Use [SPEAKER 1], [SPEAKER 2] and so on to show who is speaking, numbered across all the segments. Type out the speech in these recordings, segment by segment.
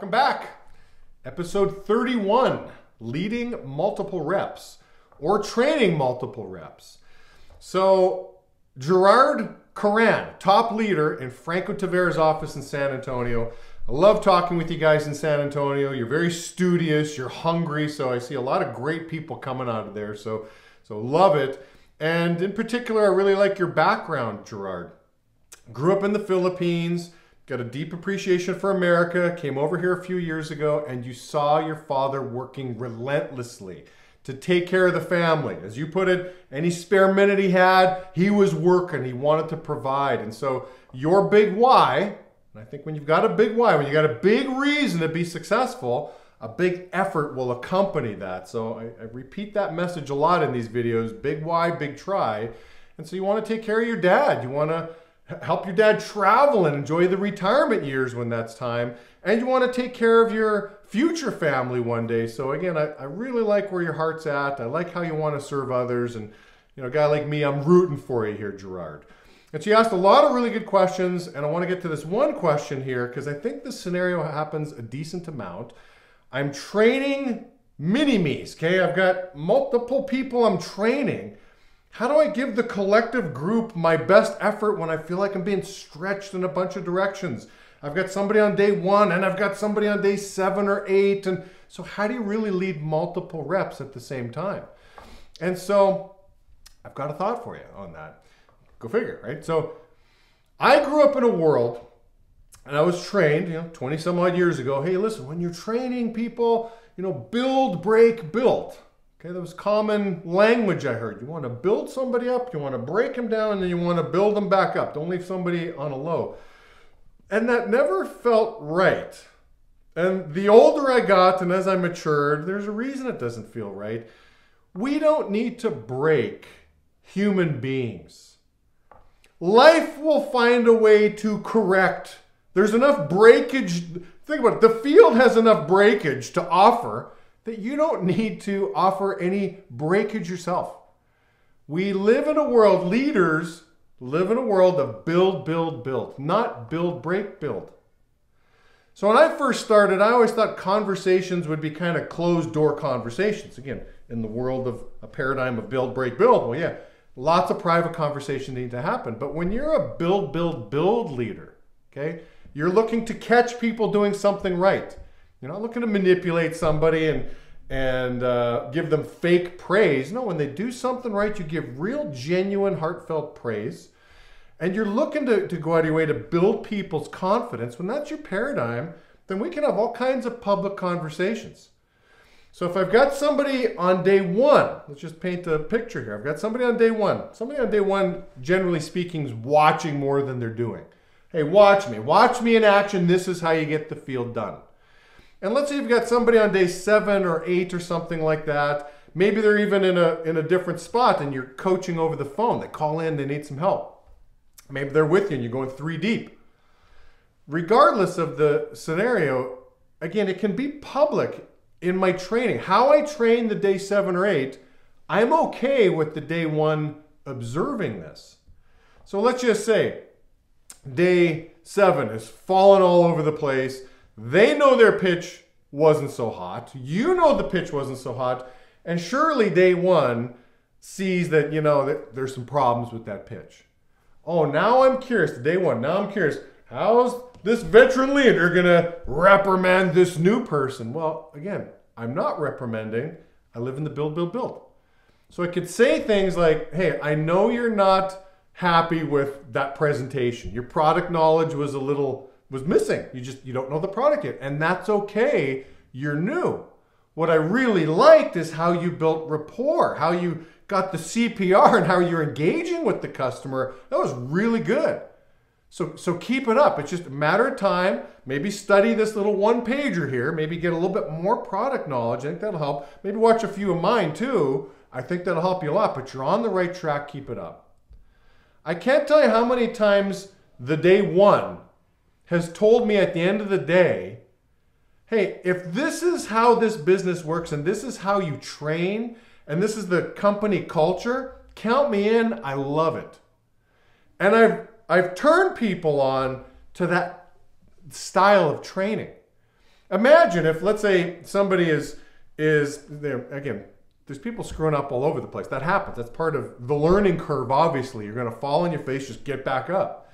[SPEAKER 1] Welcome back. Episode 31, leading multiple reps or training multiple reps. So Gerard Coran, top leader in Franco Tavares' office in San Antonio. I love talking with you guys in San Antonio. You're very studious, you're hungry, so I see a lot of great people coming out of there, so love it. And in particular, I really like your background, Gerard. Grew up in the Philippines, got a deep appreciation for America, came over here a few years ago, and you saw your father working relentlessly to take care of the family. As you put it, any spare minute he had, he was working, he wanted to provide. And so your big why, and I think when you've got a big why, when you got a big reason to be successful, a big effort will accompany that. So I repeat that message a lot in these videos, big why, big try. And so you want to take care of your dad. You want to help your dad travel and enjoy the retirement years when that's time. And you want to take care of your future family one day. So again, I really like where your heart's at. I like how you want to serve others. And you know, a guy like me, I'm rooting for you here, Gerard. And she asked a lot of really good questions. And I want to get to this one question here because I think this scenario happens a decent amount. I'm training mini-me's, okay? I've got multiple people I'm training. How do I give the collective group my best effort when I feel like I'm being stretched in a bunch of directions? I've got somebody on day 1 and I've got somebody on day 7 or 8. And so how do you really lead multiple reps at the same time? And so I've got a thought for you on that. Go figure, right? So I grew up in a world and I was trained, 20 some odd years ago. Hey, listen, when you're training people, build, break, build. Okay, that was common language I heard. You want to build somebody up, you want to break them down, and then you want to build them back up. Don't leave somebody on a low. And that never felt right. And the older I got and as I matured, there's a reason it doesn't feel right. We don't need to break human beings. Life will find a way to correct. There's enough breakage. Think about it. The field has enough breakage to offer that you don't need to offer any breakage yourself. We live in a world, leaders live in a world of build, build, build, not build, break, build. So when I first started, I always thought conversations would be kind of closed door conversations. Again, in the world of a paradigm of build, break, build, well, yeah, lots of private conversations need to happen. But when you're a build, build, build leader, okay, you're looking to catch people doing something right. You're not looking to manipulate somebody and give them fake praise. No, when they do something right, you give real, genuine, heartfelt praise. And you're looking to go out of your way to build people's confidence. When that's your paradigm, then we can have all kinds of public conversations. So if I've got somebody on day 1, let's just paint a picture here. I've got somebody on day 1. Somebody on day 1, generally speaking, is watching more than they're doing. Hey, watch me. Watch me in action. This is how you get the field done. And let's say you've got somebody on day 7 or 8 or something like that. Maybe they're even in a different spot and you're coaching over the phone. They call in, they need some help. Maybe they're with you and you're going 3 deep. Regardless of the scenario, again, it can be public in my training. How I train the day 7 or 8, I'm okay with the day 1 observing this. So let's just say day 7 is falling all over the place. They know their pitch wasn't so hot. You know the pitch wasn't so hot. And surely day 1 sees that, that there's some problems with that pitch. Oh, now I'm curious. Day 1, now I'm curious. How's this veteran leader going to reprimand this new person? Well, again, I'm not reprimanding. I live in the build, build, build. So I could say things like, hey, I know you're not happy with that presentation. Your product knowledge was missing. You don't know the product yet. And that's okay. You're new. What I really liked is how you built rapport, how you got the CPR and how you're engaging with the customer. That was really good. So keep it up. It's just a matter of time. Maybe study this little 1-pager here. Maybe get a little bit more product knowledge. I think that'll help. Maybe watch a few of mine too. I think that'll help you a lot, but you're on the right track. Keep it up. I can't tell you how many times the day 1 has told me at the end of the day, hey, if this is how this business works and this is how you train and this is the company culture, count me in. I love it. And I've turned people on to that style of training. Imagine if, let's say, somebody is there again. There's people screwing up all over the place. That happens. That's part of the learning curve. Obviously, you're going to fall on your face. Just get back up.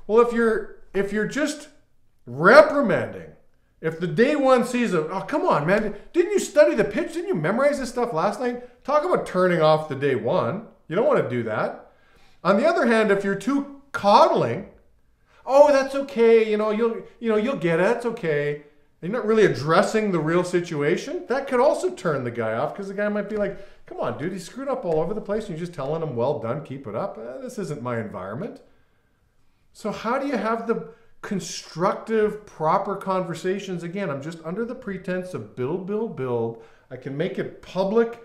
[SPEAKER 1] Well, if you're just reprimanding, if the day one season, oh come on, man, didn't you study the pitch? Didn't you memorize this stuff last night? Talk about turning off the day one. You don't want to do that. On the other hand, if you're too coddling, oh that's okay, you'll get it. It's okay. You're not really addressing the real situation. That could also turn the guy off because the guy might be like, come on, dude, he screwed up all over the place. And you're just telling him, well done, keep it up. This isn't my environment. So how do you have the constructive, proper conversations? Again, I'm just under the pretense of build. I can make it public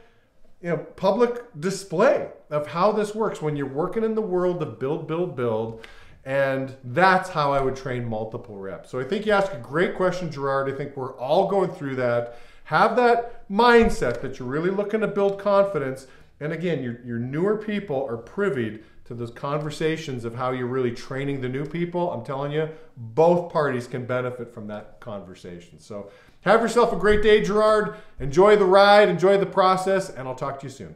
[SPEAKER 1] display of how this works when you're working in the world of build. And that's how I would train multiple reps. So I think you ask a great question, Gerard. I think we're all going through that. Have that mindset that you're really looking to build confidence. And again, your newer people are privy to those conversations of how you're really training the new people. I'm telling you, both parties can benefit from that conversation. So have yourself a great day, Gerard. Enjoy the ride, enjoy the process, and I'll talk to you soon.